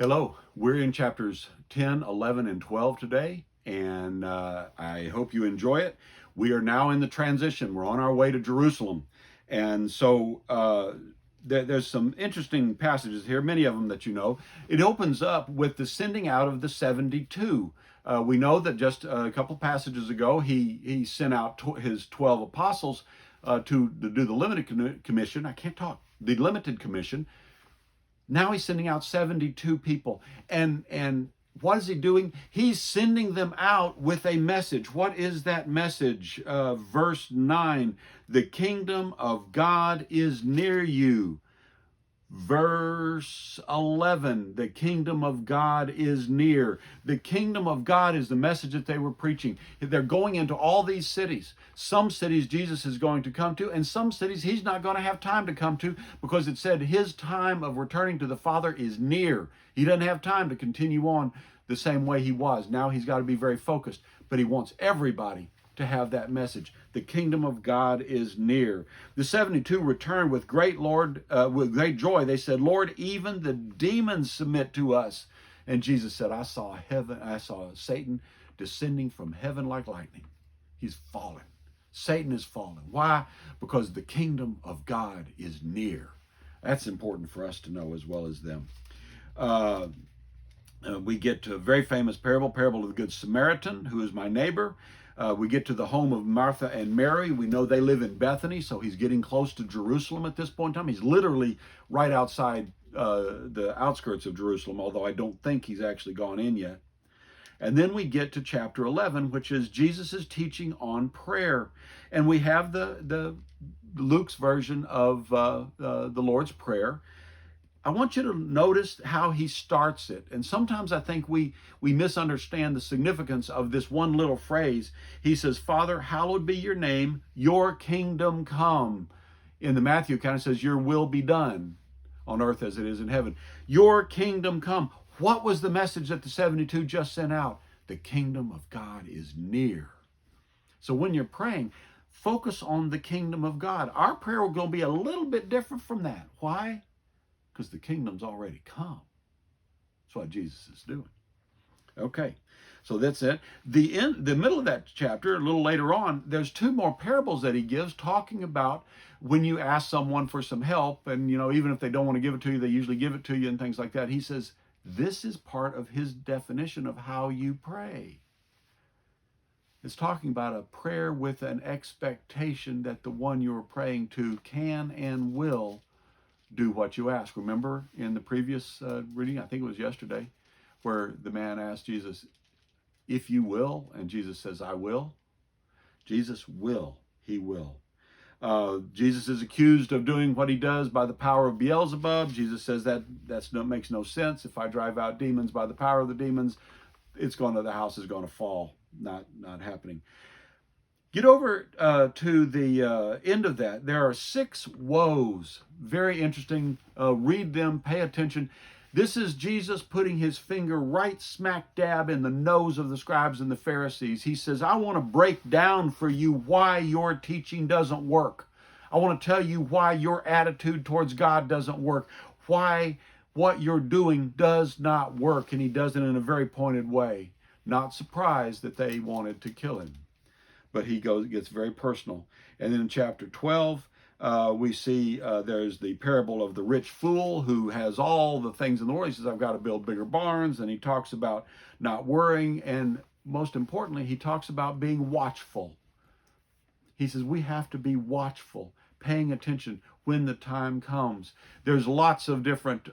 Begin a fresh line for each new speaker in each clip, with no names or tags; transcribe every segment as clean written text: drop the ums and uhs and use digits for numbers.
Hello, we're in chapters 10, 11, and 12 today, and I hope you enjoy it. We are now in the transition. We're on our way to Jerusalem. And so there's some interesting passages here, many of them that you know. It opens up with the sending out of the 72. We know that just a couple passages ago, he sent out his 12 apostles to do the limited commission. I can't talk. The limited commission. Now he's sending out 72 people. And what is he doing? He's sending them out with a message. What is that message? Verse 9, the kingdom of God is near you. Verse 11, the kingdom of God is near. The kingdom of God is the message that they were preaching. They're going into all these cities. Some cities Jesus is going to come to, and some cities he's not going to have time to come to because it said his time of returning to the Father is near. He doesn't have time to continue on the same way he was. Now he's got to be very focused, but he wants everybody to have that message. The kingdom of God is near. The 72 returned with with great joy. They said, Lord, even the demons submit to us. And Jesus said, I saw Satan descending from heaven like lightning. He's fallen. Satan is fallen. Why? Because the kingdom of God is near. That's important for us to know as well as them. We get to a very famous parable of the Good Samaritan, who is my neighbor. We get to the home of Martha and Mary. We know they live in Bethany, so he's getting close to Jerusalem at this point in time. He's literally right outside the outskirts of Jerusalem, although I don't think he's actually gone in yet. And then we get to chapter 11, which is Jesus' teaching on prayer. And we have the Luke's version of the Lord's Prayer. I want you to notice how he starts it. And sometimes I think we misunderstand the significance of this one little phrase. He says, Father, hallowed be your name, your kingdom come. In the Matthew account, it says, your will be done on earth as it is in heaven. Your kingdom come. What was the message that the 72 just sent out? The kingdom of God is near. So when you're praying, focus on the kingdom of God. Our prayer will be a little bit different from that. Why? Because the kingdom's already come. That's what Jesus is doing. Okay, so that's it. The middle of that chapter, a little later on, there's two more parables that he gives talking about when you ask someone for some help, and even if they don't want to give it to you, they usually give it to you and things like that. He says this is part of his definition of how you pray. It's talking about a prayer with an expectation that the one you're praying to can and will do what you ask. Remember in the previous reading, I think it was yesterday, where the man asked Jesus, if you will, and Jesus says, I will. Jesus will. He will. Jesus is accused of doing what he does by the power of Beelzebub. Jesus says that makes no sense. If I drive out demons by the power of the demons, the house is going to fall. Not happening. Get over to the end of that. There are 6 woes. Very interesting. Read them. Pay attention. This is Jesus putting his finger right smack dab in the nose of the scribes and the Pharisees. He says, I want to break down for you why your teaching doesn't work. I want to tell you why your attitude towards God doesn't work. Why what you're doing does not work. And he does it in a very pointed way. Not surprised that they wanted to kill him. But he gets very personal. And then in chapter 12, we see there's the parable of the rich fool who has all the things in the world. He says, I've got to build bigger barns. And he talks about not worrying. And most importantly, he talks about being watchful. He says, we have to be watchful, paying attention when the time comes. There's lots of different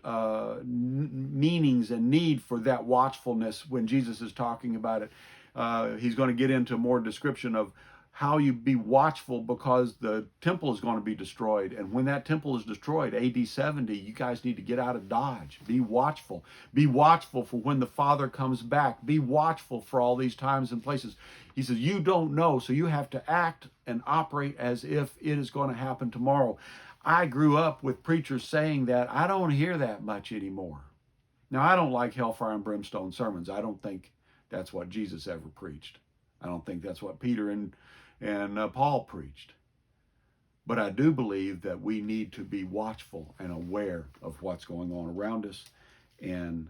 meanings and need for that watchfulness when Jesus is talking about it. He's going to get into more description of how you be watchful because the temple is going to be destroyed. And when that temple is destroyed, AD 70, you guys need to get out of Dodge. Be watchful. Be watchful for when the Father comes back. Be watchful for all these times and places. He says, you don't know, so you have to act and operate as if it is going to happen tomorrow. I grew up with preachers saying that. I don't hear that much anymore. Now, I don't like hellfire and brimstone sermons. I don't think that's what Jesus ever preached. I don't think that's what Peter and Paul preached. But I do believe that we need to be watchful and aware of what's going on around us and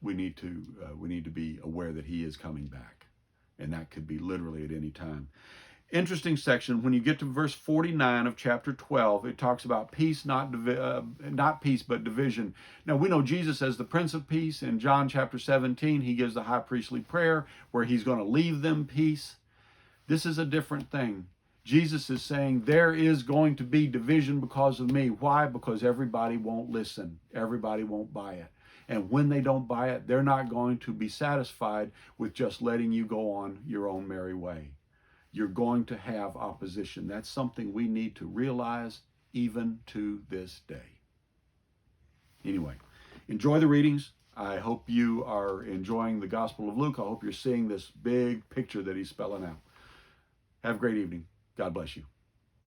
we need to be aware that he is coming back, and that could be literally at any time. Interesting section. When you get to verse 49 of chapter 12, it talks about peace, not peace, but division. Now, we know Jesus as the Prince of Peace. In John chapter 17, he gives the high priestly prayer where he's going to leave them peace. This is a different thing. Jesus is saying there is going to be division because of me. Why? Because everybody won't listen. Everybody won't buy it. And when they don't buy it, they're not going to be satisfied with just letting you go on your own merry way. You're going to have opposition. That's something we need to realize even to this day. Anyway, enjoy the readings. I hope you are enjoying the Gospel of Luke. I hope you're seeing this big picture that he's spelling out. Have a great evening. God bless you.